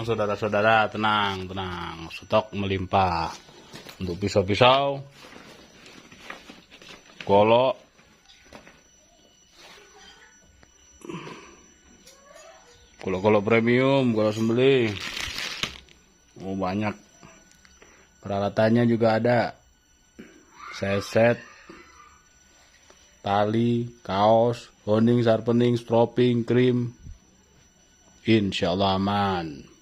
saudara-saudara, tenang. Stok melimpah. Untuk pisau-pisau, golok, premium, golok sembelih. Oh, banyak. Peralatannya juga ada. Seset, tali, kaos, honing, sharpening, stropping, krim. Insyaallah aman.